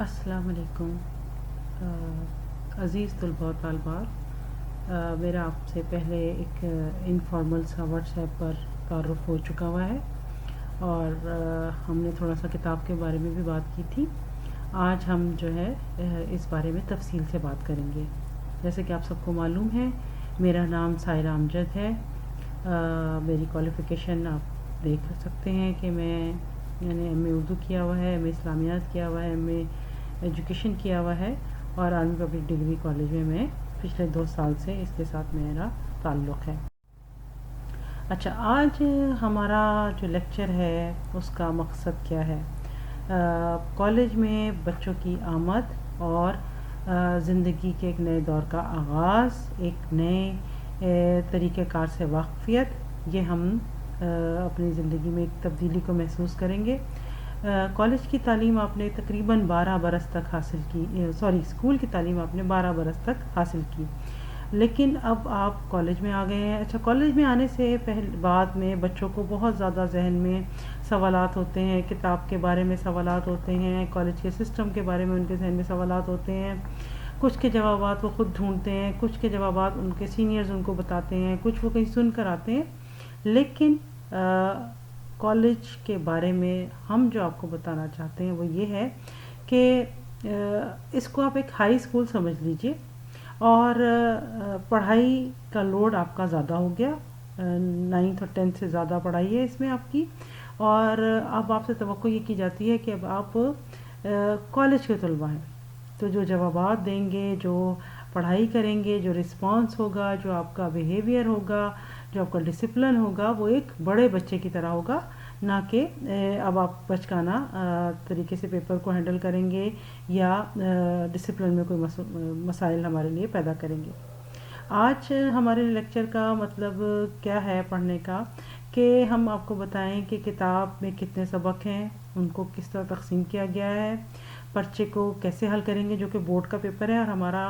السلام علیکم عزیز طلباء و طالبات، میرا آپ سے پہلے ایک انفارمل سا واٹس ایپ پر تعارف ہو چکا ہوا ہے اور ہم نے تھوڑا سا کتاب کے بارے میں بھی بات کی تھی. آج ہم جو ہے اس بارے میں تفصیل سے بات کریں گے. جیسے کہ آپ سب کو معلوم ہے، میرا نام سائرہ امجد ہے. میری کوالیفیکیشن آپ دیکھ سکتے ہیں کہ میں نے ایم اے اردو کیا ہوا ہے، ایم اے اسلامیات کیا ہوا ہے، ایم اے ایجوکیشن کیا ہوا ہے اور عالمی پبلک ڈگری کالج میں پچھلے 2 سال سے اس کے ساتھ میرا تعلق ہے. اچھا، آج ہمارا جو لیکچر ہے اس کا مقصد کیا ہے؟ کالج میں بچوں کی آمد اور زندگی کے ایک نئے دور کا آغاز، ایک نئے طریقہ کار سے واقفیت، یہ ہم اپنی زندگی میں ایک تبدیلی کو محسوس کریں گے. کالج کی تعلیم آپ نے تقریباً 12 برس تک حاصل کی، اسکول کی تعلیم آپ نے 12 برس تک حاصل کی، لیکن اب آپ کالج میں آ گئے ہیں. اچھا، کالج میں آنے سے بعد میں بچوں کو بہت زیادہ ذہن میں سوالات ہوتے ہیں، کتاب کے بارے میں سوالات ہوتے ہیں، کالج کے سسٹم کے بارے میں ان کے ذہن میں سوالات ہوتے ہیں. کچھ کے جوابات وہ خود ڈھونڈتے ہیں، کچھ کے جوابات ان کے سینئرز ان کو بتاتے ہیں، کچھ وہ کہیں سن کر آتے ہیں. لیکن کالج کے بارے میں ہم جو آپ کو بتانا چاہتے ہیں وہ یہ ہے کہ اس کو آپ ایک ہائی اسکول سمجھ لیجئے اور پڑھائی کا لوڈ آپ کا زیادہ ہو گیا. 9th اور 10th سے زیادہ پڑھائی ہے اس میں آپ کی، اور اب آپ سے توقع یہ کی جاتی ہے کہ اب آپ کالج کے طلباء ہیں تو جو جوابات دیں گے، جو پڑھائی کریں گے، جو رسپانس ہوگا، جو آپ کا بیہیویئر ہوگا، جو آپ کا ڈسپلن ہوگا، وہ ایک بڑے بچے کی طرح ہوگا، نہ کہ اب آپ بچکانہ طریقے سے پیپر کو ہینڈل کریں گے یا ڈسپلن میں کوئی مسائل ہمارے لیے پیدا کریں گے. آج ہمارے لیکچر کا مطلب کیا ہے پڑھنے کا، کہ ہم آپ کو بتائیں کہ کتاب میں کتنے سبق ہیں، ان کو کس طرح تقسیم کیا گیا ہے، پرچے کو کیسے حل کریں گے جو کہ بورڈ کا پیپر ہے، اور ہمارا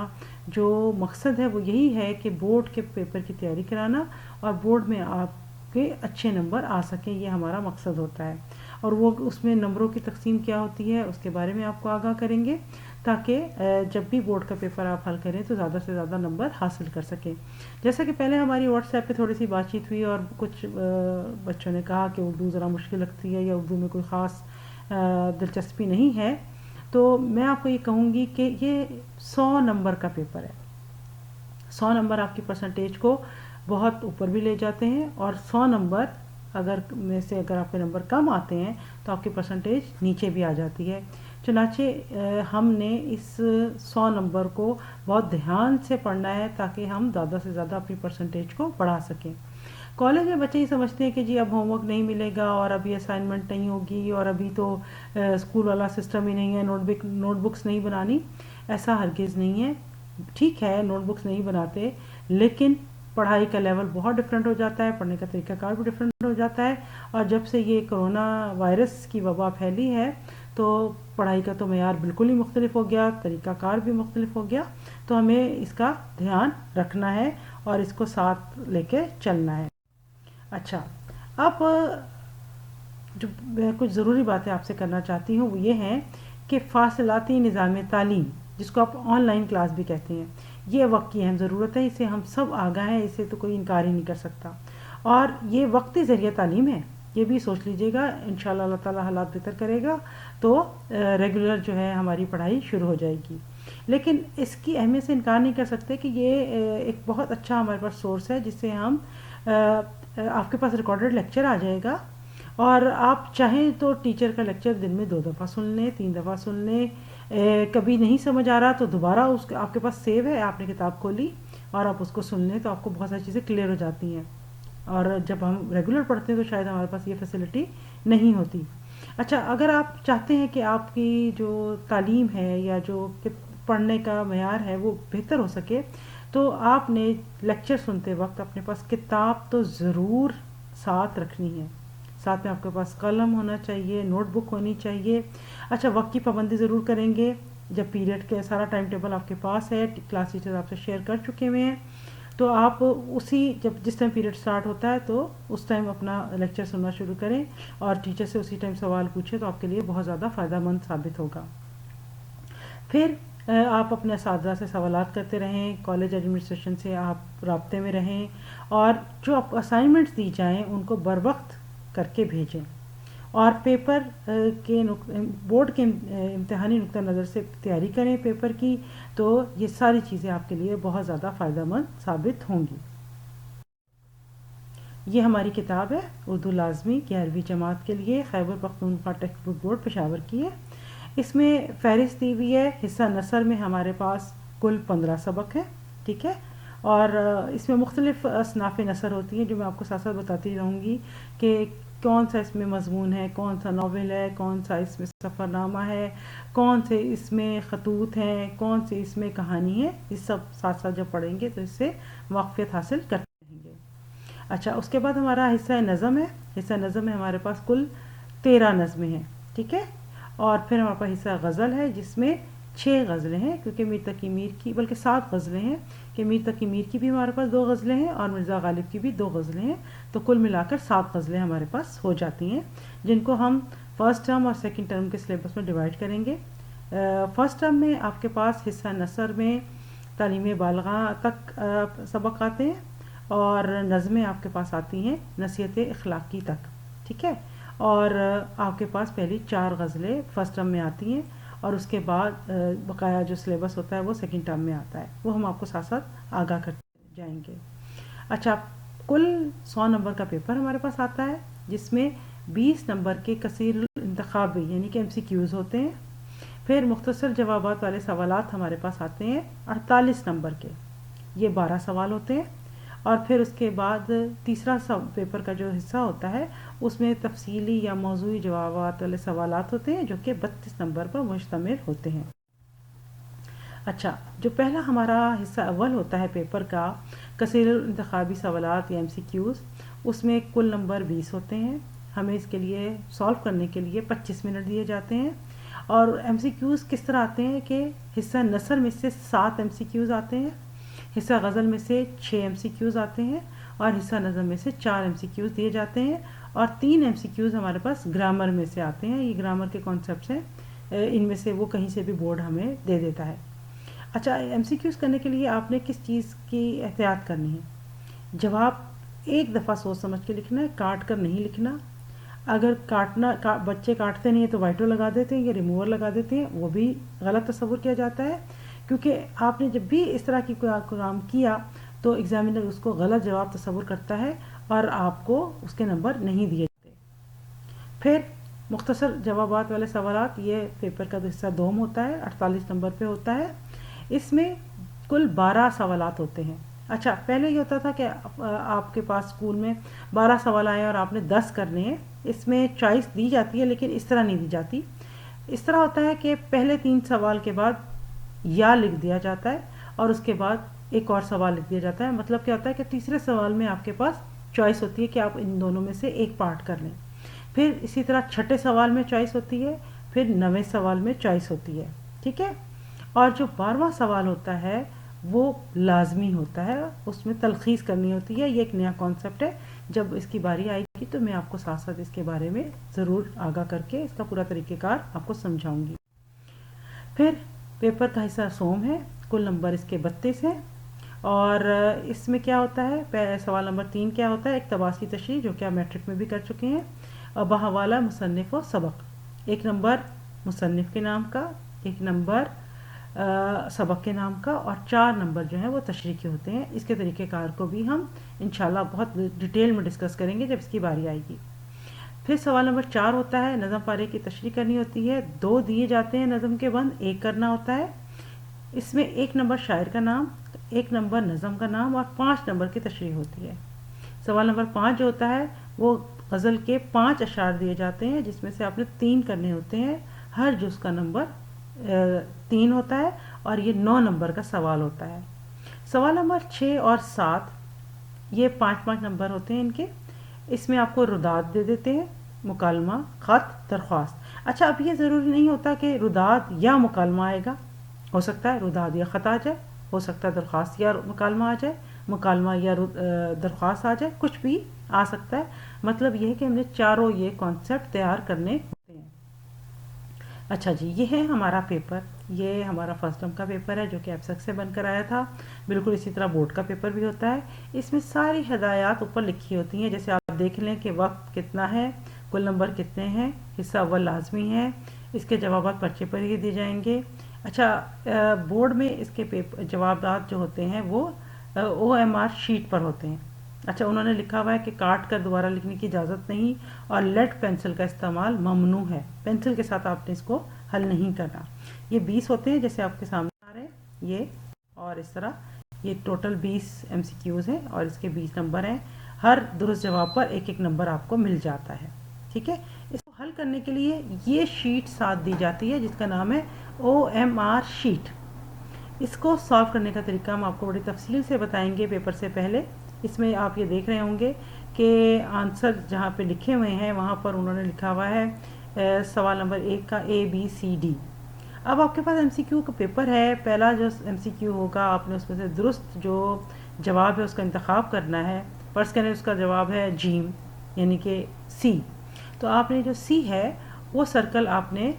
جو مقصد ہے وہ یہی ہے کہ بورڈ کے پیپر کی تیاری کرانا اور بورڈ میں آپ کے اچھے نمبر آ سکیں، یہ ہمارا مقصد ہوتا ہے. اور وہ اس میں نمبروں کی تقسیم کیا ہوتی ہے اس کے بارے میں آپ کو آگاہ کریں گے، تاکہ جب بھی بورڈ کا پیپر آپ حل کریں تو زیادہ سے زیادہ نمبر حاصل کر سکیں. جیسا کہ پہلے ہماری واٹس ایپ پہ تھوڑی سی بات چیت ہوئی اور کچھ بچوں نے کہا کہ اردو ذرا مشکل لگتی ہے یا اردو میں کوئی خاص دلچسپی نہیں ہے، تو میں آپ کو یہ کہوں گی کہ یہ 100 نمبر کا پیپر ہے. 100 نمبر آپ کی پرسنٹیج کو بہت اوپر بھی لے جاتے ہیں، اور 100 نمبر میں سے اگر آپ کے نمبر کم آتے ہیں تو آپ کی پرسنٹیج نیچے بھی آ جاتی ہے. چنانچہ ہم نے اس 100 نمبر کو بہت دھیان سے پڑھنا ہے تاکہ ہم زیادہ سے زیادہ اپنی پرسنٹیج کو بڑھا سکیں. کالج میں بچے یہ سمجھتے ہیں کہ جی اب ہوم ورک نہیں ملے گا اور ابھی اسائنمنٹ نہیں ہوگی اور ابھی تو اسکول والا سسٹم ہی نہیں ہے، نوٹ بکس نہیں بنانی. ایسا ہرگز نہیں ہے. ٹھیک ہے، نوٹ بکس نہیں بناتے، لیکن پڑھائی کا لیول بہت ڈفرینٹ ہو جاتا ہے، پڑھنے کا طریقہ کار بھی ڈفرینٹ ہو جاتا ہے. اور جب سے یہ کرونا وائرس کی وبا پھیلی ہے تو پڑھائی کا تو معیار بالکل ہی مختلف ہو گیا، طریقہ کار بھی مختلف ہو گیا. تو ہمیں اس کا دھیان رکھنا ہے اور اس کو ساتھ لے کے چلنا ہے. اچھا، اب جو کچھ ضروری باتیں آپ سے کرنا چاہتی ہوں وہ یہ ہیں کہ فاصلاتی نظام تعلیم، جس کو آپ آن لائن کلاس بھی کہتے ہیں، یہ وقت کی اہم ضرورت ہے. اسے ہم سب آگاہ ہیں، اسے تو کوئی انکار ہی نہیں کر سکتا. اور یہ وقتی ذریعہ تعلیم ہے، یہ بھی سوچ لیجئے گا. انشاءاللہ اللہ تعالیٰ حالات بہتر کرے گا تو ریگولر جو ہے ہماری پڑھائی شروع ہو جائے گی. لیکن اس کی اہمیت سے انکار نہیں کر سکتے کہ یہ ایک بہت اچھا ہمارے پاس سورس ہے جس سے ہم آپ کے پاس ریکارڈڈ لیکچر آ جائے گا، اور آپ چاہیں تو ٹیچر کا لیکچر دن میں 2 دفعہ سن لیں، 3 دفعہ سن لیں. کبھی نہیں سمجھ آ رہا تو دوبارہ آپ کے پاس سیو ہے، آپ نے کتاب کھولی اور آپ اس کو سن لیں تو آپ کو بہت ساری چیزیں کلیئر ہو جاتی ہیں. اور جب ہم ریگولر پڑھتے ہیں تو شاید ہمارے پاس یہ فیسلٹی نہیں ہوتی. اچھا، اگر آپ چاہتے ہیں کہ آپ کی جو تعلیم ہے یا جو پڑھنے کا معیار ہے وہ بہتر ہو سکے، تو آپ نے لیکچر سنتے وقت اپنے پاس کتاب تو ضرور ساتھ رکھنی ہے. ساتھ میں آپ کے پاس قلم ہونا چاہیے، نوٹ بک ہونی چاہیے. اچھا، وقت کی پابندی ضرور کریں گے. جب پیریڈ کے سارا ٹائم ٹیبل آپ کے پاس ہے، کلاس ٹیچر آپ سے شیئر کر چکے ہوئے ہیں، تو آپ جس ٹائم پیریڈ سٹارٹ ہوتا ہے تو اس ٹائم اپنا لیکچر سننا شروع کریں اور ٹیچر سے اسی ٹائم سوال پوچھیں تو آپ کے لیے بہت زیادہ فائدہ مند ثابت ہوگا. پھر آپ اپنے اساتذہ سے سوالات کرتے رہیں، کالج ایڈمنسٹریشن سے آپ رابطے میں رہیں، اور جو آپ اسائنمنٹس دی جائیں ان کو بر وقت کر کے بھیجیں، اور پیپر کے بورڈ کے امتحانی نقطہ نظر سے تیاری کریں پیپر کی، تو یہ ساری چیزیں آپ کے لیے بہت زیادہ فائدہ مند ثابت ہوں گی۔ یہ ہماری کتاب ہے اردو لازمی 11ویں جماعت کے لیے، Khyber Pakhtunkhwa text book board Peshawar کی ہے۔ اس میں فہرست دی ہوئی ہے، حصہ نثر میں ہمارے پاس کل 15 سبق ہیں، ٹھیک ہے، اور اس میں مختلف اصناف نثر ہوتی ہیں جو میں آپ کو ساتھ ساتھ بتاتی رہوں گی کہ کون سا اس میں مضمون ہے، کون سا ناول ہے، کون سا اس میں سفر نامہ ہے، کون سے اس میں خطوط ہیں، کون سے اس میں کہانی ہے، یہ سب ساتھ ساتھ جب پڑھیں گے تو اس سے واقفیت حاصل کرتے رہیں گے۔ اچھا، اس کے بعد ہمارا حصہ نظم ہے۔ حصہ نظم میں ہمارے پاس کل 13 نظمیں ہیں، ٹھیک ہے، اور پھر ہمارے پاس حصہ غزل ہے جس میں 6 غزلیں ہیں، کیونکہ میر تقی میر کی بلکہ 7 غزلیں ہیں، کہ میر تقی میر کی بھی ہمارے پاس 2 غزلیں ہیں اور مرزا غالب کی بھی 2 غزلیں ہیں، تو کل ملا کر 7 غزلیں ہمارے پاس ہو جاتی ہیں، جن کو ہم فرسٹ ٹرم اور سیکنڈ ٹرم کے سلیبس میں ڈیوائڈ کریں گے۔ فرسٹ ٹرم میں آپ کے پاس حصہ نثر میں تعلیم بالغاں تک سبق آتے ہیں، اور نظمیں آپ کے پاس آتی ہیں نصیحت اخلاقی تک، ٹھیک ہے، اور آپ کے پاس پہلی 4 غزلیں فرسٹ ٹرم میں آتی ہیں، اور اس کے بعد بقایا جو سلیبس ہوتا ہے وہ سیکنڈ ٹرم میں آتا ہے، وہ ہم آپ کو ساتھ ساتھ آگاہ کرتے جائیں گے۔ اچھا، کل 100 نمبر کا پیپر ہمارے پاس آتا ہے جس میں 20 نمبر کے کثیر الانتخابی یعنی کہ MCQs ہوتے ہیں، پھر مختصر جوابات والے سوالات ہمارے پاس آتے ہیں 48 نمبر کے، یہ 12 سوال ہوتے ہیں، اور پھر اس کے بعد تیسرا پیپر کا جو حصہ ہوتا ہے اس میں تفصیلی یا موضوعی جوابات والے سوالات ہوتے ہیں جو کہ 32 نمبر پر مشتمل ہوتے ہیں۔ اچھا، جو پہلا ہمارا حصہ اول ہوتا ہے پیپر کا کثیر الانتخابی سوالات یا MCQs، اس میں کل نمبر 20 ہوتے ہیں، ہمیں اس کے لیے سالو کرنے کے لیے 25 منٹ دیے جاتے ہیں، اور MCQs کس طرح آتے ہیں کہ حصہ نثر میں سے 7 MCQs آتے ہیں، حصہ غزل میں سے 6 MCQs آتے ہیں، اور حصہ نظم میں سے 4 MCQs دیے جاتے ہیں، اور 3 MCQs ہمارے پاس گرامر میں سے آتے ہیں۔ یہ گرامر کے کانسیپٹس ہیں، ان میں سے وہ کہیں سے بھی بورڈ ہمیں دے دیتا ہے۔ اچھا، MCQs کرنے کے لیے آپ نے کس چیز کی احتیاط کرنی ہے؟ جواب ایک دفعہ سوچ سمجھ کے لکھنا ہے، کاٹ کر نہیں لکھنا۔ اگر بچے کاٹتے نہیں تو وائٹو لگا دیتے ہیں یا ریموور لگا دیتے ہیں، وہ بھی غلط تصور کیا جاتا ہے، کیونکہ آپ نے جب بھی اس طرح کی کام کیا تو ایگزامینر اس کو غلط جواب تصور کرتا ہے اور آپ کو اس کے نمبر نہیں دیے جاتے۔ پھر مختصر جوابات والے سوالات، یہ پیپر کا حصہ دوم ہوتا ہے، 48 نمبر پہ ہوتا ہے، اس میں کل 12 سوالات ہوتے ہیں۔ اچھا، پہلے یہ ہوتا تھا کہ آپ کے پاس اسکول میں 12 سوال آئے اور آپ نے 10 کرنے ہیں، اس میں چوائس دی جاتی ہے لیکن اس طرح نہیں دی جاتی، اس طرح ہوتا ہے کہ پہلے 3 سوال کے بعد یا لکھ دیا جاتا ہے اور اس کے بعد ایک اور سوال لکھ دیا جاتا ہے۔ مطلب کیا ہوتا ہے کہ تیسرے سوال میں آپ کے پاس چوائس ہوتی ہے کہ آپ ان دونوں میں سے ایک پارٹ کر لیں، پھر اسی طرح چھٹے سوال میں چوائس ہوتی ہے، پھر 9ویں سوال میں چوائس ہوتی ہے، ٹھیک ہے، اور جو 12واں سوال ہوتا ہے وہ لازمی ہوتا ہے، اس میں تلخیص کرنی ہوتی ہے، یہ ایک نیا کانسیپٹ ہے، جب اس کی باری آئے گی تو میں آپ کو ساتھ ساتھ اس کے بارے میں ضرور آگاہ کر کے اس کا پورا طریقہ کار آپ کو سمجھاؤں گی۔ پھر پیپر کا حصہ سوم ہے، کل نمبر اس کے 32 ہیں، اور اس میں کیا ہوتا ہے، سوال نمبر 3 کیا ہوتا ہے، اقتباس کی تشریح جو کہ آپ میٹرک میں بھی کر چکے ہیں، اور بحوالہ مصنف و سبق، 1 نمبر مصنف کے نام کا، 1 نمبر سبق کے نام کا، اور 4 نمبر جو ہیں وہ تشریح کے ہوتے ہیں۔ اس کے طریقہ کار کو بھی ہم انشاءاللہ بہت ڈیٹیل میں ڈسکس کریں گے جب اس کی باری آئے گی۔ پھر سوال نمبر 4 ہوتا ہے، نظم پارے کی تشریح کرنی ہوتی ہے، 2 دیے جاتے ہیں نظم کے بند، 1 کرنا ہوتا ہے، اس میں 1 نمبر شاعر کا نام، 1 نمبر نظم کا نام، اور 5 نمبر کی تشریح ہوتی ہے۔ سوال نمبر 5 جو ہوتا ہے وہ غزل کے 5 اشعار دیے جاتے ہیں جس میں سے آپ نے 3 کرنے ہوتے ہیں، ہر جز کا نمبر 3 ہوتا ہے، اور یہ 9 نمبر کا سوال ہوتا ہے۔ سوال نمبر 6 اور 7 یہ 5 نمبر ہوتے ہیں ان کے، اس میں آپ کو رداد دے دیتے ہیں، مکالمہ، خط، درخواست۔ اچھا، اب یہ ضروری نہیں ہوتا کہ رداد یا مکالمہ آئے گا، ہو سکتا ہے رداد یا خط آ جائے، ہو سکتا ہے درخواست یا مکالمہ آ جائے، مکالمہ یا درخواست آ جائے، کچھ بھی آ سکتا ہے۔ مطلب یہ ہے کہ ہم نے چاروں یہ کانسیپٹ تیار کرنے ہوتے ہیں۔ اچھا جی، یہ ہے ہمارا پیپر، یہ ہمارا فرسٹ ٹرم کا پیپر ہے جو کہ ایپسک سے بن کر آیا تھا. بالکل اسی طرح بورڈ کا پیپر بھی ہوتا ہے. اس میں ساری ہدایات اوپر لکھی ہوتی ہیں. جیسے آپ دیکھ لیں کہ وقت کتنا ہے, کل نمبر کتنے ہیں, حصہ اول لازمی ہے, اس کے جوابات پرچے پر ہی دیے جائیں گے. اچھا, بورڈ میں اس کے جوابات جو ہوتے ہیں وہ OMR شیٹ پر ہوتے ہیں. اچھا, انہوں نے لکھا ہوا ہے کہ کاٹ کر دوبارہ لکھنے کی اجازت نہیں اور لیڈ پینسل کا استعمال ممنوع ہے. پینسل کے ساتھ آپ نے اس کو حل نہیں کرنا. یہ 20 ہوتے ہیں جیسے آپ کے سامنے آ رہے ہیں یہ, اور اس طرح یہ ٹوٹل 20 MCQs ہیں اور اس کے 20 نمبر ہیں. ہر درست جواب پر ایک ایک نمبر آپ کو مل جاتا ہے. ٹھیک ہے, اس کو حل کرنے کے لیے یہ شیٹ ساتھ دی جاتی ہے جس کا نام ہے OMR شیٹ. اس کو سالو کرنے کا طریقہ ہم آپ کو بڑی تفصیل سے بتائیں گے پیپر سے پہلے. اس میں آپ یہ دیکھ رہے ہوں گے کہ آنسر جہاں پہ لکھے ہوئے ہیں وہاں پر انہوں نے لکھا ہوا ہے سوال نمبر 1 کا ABCD. اب آپ کے پاس MCQ کا پیپر ہے. پہلا جو MCQ ہوگا آپ نے اس میں سے درست جو جواب ہے اس کا انتخاب کرنا ہے. فرض کریں اس کا جواب ہے جیم یعنی کہ C, تو آپ نے جو C ہے وہ سرکل آپ نے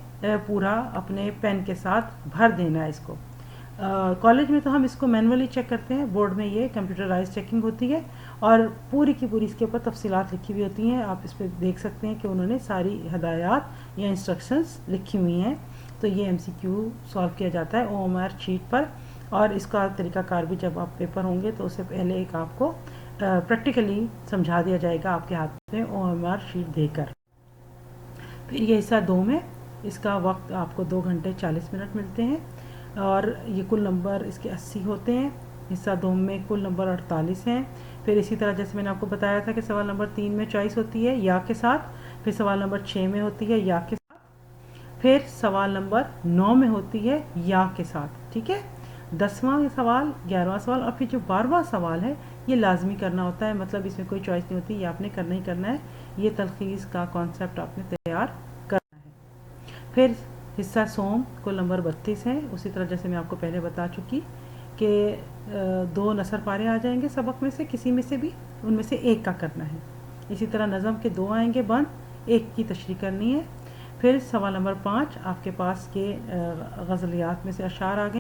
پورا اپنے پین کے ساتھ بھر دینا ہے. اس کو کالج میں تو ہم اس کو مینولی چیک کرتے ہیں, بورڈ میں یہ کمپیوٹرائز چیکنگ ہوتی ہے اور پوری کی پوری اس کے اوپر تفصیلات لکھی ہوئی ہوتی ہیں. آپ اس پہ دیکھ سکتے ہیں کہ انہوں نے ساری ہدایات یا انسٹرکشنز لکھی ہوئی ہیں. تو یہ MCQ سالو کیا جاتا ہے OMR شیٹ پر, اور اس کا طریقہ کار بھی جب آپ پیپر ہوں گے تو اس سے پہلے ایک آپ کو پریکٹیکلی سمجھا دیا جائے گا آپ کے ہاتھ میں OMR شیٹ دے کر. پھر یہ حصہ 2 میں اس کا وقت آپ کو 2 گھنٹے 40 منٹ ملتے ہیں اور یہ کل نمبر اس کے 80 ہوتے ہیں. حصہ 2 میں کل نمبر 48 ہیں. پھر اسی طرح جیسے میں نے آپ کو بتایا تھا کہ سوال نمبر 3 میں چوائس ہوتی ہے یا کے ساتھ, پھر سوال نمبر 6 میں ہوتی ہے یا کے ساتھ, پھر سوال نمبر 9 میں ہوتی ہے یا کے ساتھ. ٹھیک ہے, 10واں سوال, 11واں سوال اور پھر جو 12واں سوال ہے یہ لازمی کرنا ہوتا ہے. مطلب اس میں کوئی چوائس نہیں ہوتی, یہ آپ نے کرنا ہی کرنا ہے. یہ تلخیص کا کانسیپٹ آپ نے تیار کرنا ہے. پھر حصہ سوم کل نمبر 32 ہیں. اسی طرح جیسے میں آپ کو پہلے بتا چکی کہ 2 نثر پارے آ جائیں گے سبق میں سے کسی میں سے بھی, ان میں سے ایک کا کرنا ہے. اسی طرح نظم کے 2 آئیں گے بند, ایک کی تشریح کرنی ہے. پھر سوال نمبر 5 آپ کے پاس کے غزلیات میں سے اشعار آ گئے,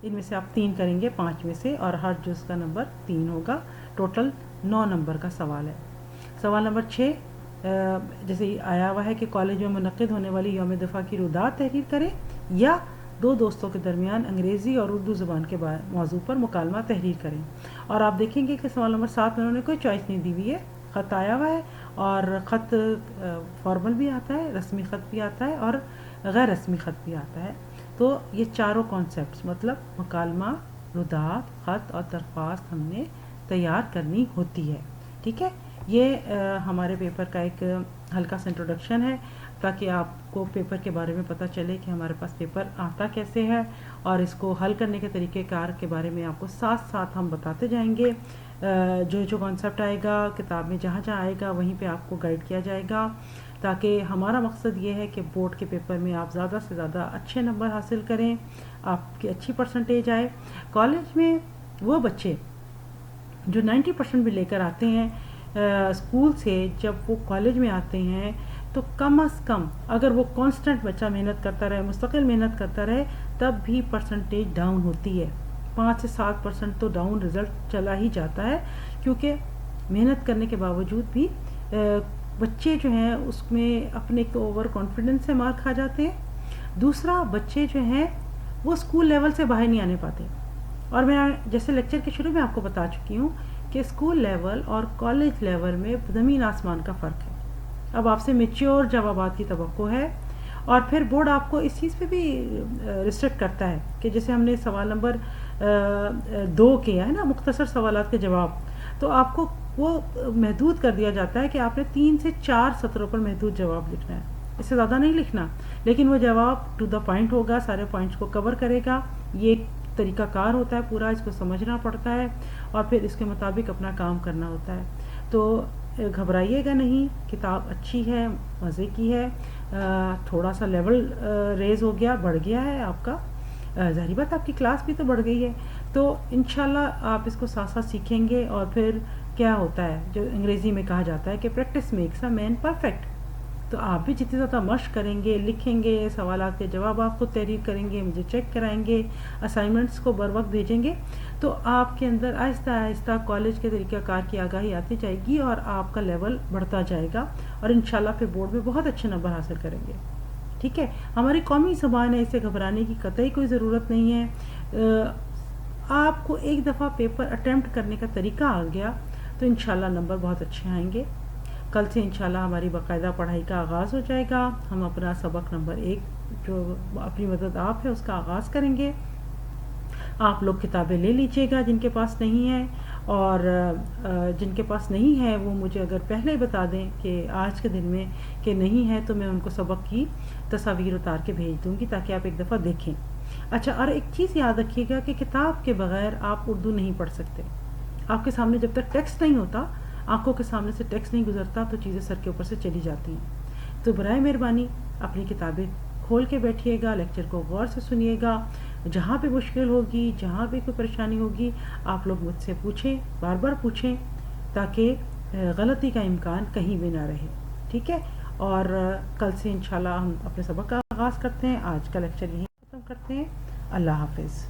ان میں سے آپ 3 کریں گے 5 میں سے, اور ہر جز کا نمبر 3 ہوگا. ٹوٹل 9 نمبر کا سوال ہے. سوال نمبر 6 جیسے آیا ہوا ہے کہ کالج میں منعقد ہونے والی یوم دفاع کی رودات تحریر کریں یا 2 دوستوں کے درمیان انگریزی اور اردو زبان کے موضوع پر مکالمہ تحریر کریں. اور آپ دیکھیں گے کہ سوال نمبر 7 میں انہوں نے کوئی چوائس نہیں دی ہوئی ہے. خط آیا ہوا ہے اور خط فارمل بھی آتا ہے, رسمی خط بھی آتا ہے اور غیر رسمی خط بھی آتا ہے. تو یہ چاروں کانسیپٹس مطلب مکالمہ, رودات, خط اور درخواست ہم نے تیار کرنی ہوتی ہے. ٹھیک ہے, یہ ہمارے پیپر کا ایک ہلکا سا انٹروڈکشن ہے تاکہ آپ کو پیپر کے بارے میں پتہ چلے کہ ہمارے پاس پیپر آتا کیسے ہے, اور اس کو حل کرنے کے طریقہ کار کے بارے میں آپ کو ساتھ ساتھ ہم بتاتے جائیں گے. جو کانسیپٹ آئے گا کتاب میں جہاں جہاں آئے گا وہیں پہ آپ کو گائیڈ کیا جائے گا, تاکہ ہمارا مقصد یہ ہے کہ بورڈ کے پیپر میں آپ زیادہ سے زیادہ اچھے نمبر حاصل کریں, آپ کی اچھی پرسنٹیج آئے. کالج میں وہ بچے جو 90% بھی لے کر آتے ہیں اسکول سے, جب وہ کالج میں آتے ہیں تو کم از کم اگر وہ کانسٹنٹ بچہ محنت کرتا رہے, مستقل محنت کرتا رہے, تب بھی پرسنٹیج ڈاؤن ہوتی ہے. 5 سے 7% تو ڈاؤن رزلٹ چلا ہی جاتا ہے, کیونکہ محنت کرنے کے باوجود بھی بچے جو ہیں اس میں اپنے ایک تو اوور کانفیڈنس سے مار کھا جاتے ہیں, دوسرا بچے جو ہیں وہ اسکول لیول سے باہر نہیں آنے پاتے. اور میں جیسے لیکچر کے شروع میں آپ کو بتا چکی ہوں کہ اسکول لیول اور کالج لیول میں زمین آسمان کا فرق ہے. اب آپ سے میچیور جوابات کی توقع ہے, اور پھر بورڈ آپ کو اس چیز پہ بھی ریسٹرکٹ کرتا ہے کہ جیسے ہم نے سوال نمبر 2 کیا ہے نا, مختصر سوالات کے جواب, تو آپ کو وہ محدود کر دیا جاتا ہے کہ آپ نے 3 سے 4 سطروں پر محدود جواب لکھنا ہے, اس سے زیادہ نہیں لکھنا, لیکن وہ جواب ٹو دا پوائنٹ ہوگا, سارے پوائنٹس کو کور کرے گا. یہ طریقہ کار ہوتا ہے پورا, اس کو سمجھنا پڑتا ہے اور پھر اس کے مطابق اپنا کام کرنا ہوتا ہے. تو گھبرائیے گا نہیں, کتاب اچھی ہے, مزے کی ہے. تھوڑا سا لیول ریز ہو گیا, بڑھ گیا ہے آپ کا, ظاہری بات آپ کی کلاس بھی تو بڑھ گئی ہے, تو انشاءاللہ آپ اس کو ساتھ ساتھ سیکھیں گے. اور پھر کیا ہوتا ہے جو انگریزی میں کہا جاتا ہے کہ practice makes a man perfect, تو آپ بھی جتنی زیادہ مشق کریں گے، لکھیں گے، سوالات کے جواب آپ خود تحریر کریں گے، مجھے چیک کرائیں گے، اسائنمنٹس کو بر وقت بھیجیں گے، تو آپ کے اندر آہستہ آہستہ کالج کے طریقہ کار کی آگاہی آتی جائے گی اور آپ کا لیول بڑھتا جائے گا اور انشاءاللہ پھر بورڈ میں بہت اچھے نمبر حاصل کریں گے. ٹھیک ہے، ہماری قومی زبان ہے، اسے گھبرانے کی قطعی کوئی ضرورت نہیں ہے. آپ کو ایک دفعہ پیپر اٹیمپٹ کرنے کا طریقہ آ گیا تو انشاءاللہ نمبر بہت اچھے آئیں گے. کل سے انشاءاللہ ہماری باقاعدہ پڑھائی کا آغاز ہو جائے گا. ہم اپنا سبق نمبر 1 جو اپنی مدد آپ ہے اس کا آغاز کریں گے. آپ لوگ کتابیں لے لیجئے گا جن کے پاس نہیں ہے، اور جن کے پاس نہیں ہے وہ مجھے اگر پہلے بتا دیں کہ آج کے دن میں کہ نہیں ہے تو میں ان کو سبق کی تصاویر اتار کے بھیج دوں گی تاکہ آپ ایک دفعہ دیکھیں. اچھا، اور ایک چیز یاد رکھیے گا کہ کتاب کے بغیر آپ اردو نہیں پڑھ سکتے. آپ کے سامنے جب تک ٹیکسٹ نہیں ہوتا، آنکھوں کے سامنے سے ٹیکسٹ نہیں گزرتا تو چیزیں سر کے اوپر سے چلی جاتی ہیں. تو برائے مہربانی اپنی کتابیں کھول کے بیٹھیے گا، لیکچر کو غور سے سنیے گا. جہاں پہ مشکل ہوگی، جہاں پہ کوئی پریشانی ہوگی، آپ لوگ مجھ سے پوچھیں، بار بار پوچھیں تاکہ غلطی کا امکان کہیں بھی نہ رہے. ٹھیک ہے، اور کل سے انشاءاللہ ہم اپنے سبق کا آغاز کرتے ہیں. آج کا لیکچر یہیں ختم کرتے ہیں. اللہ حافظ.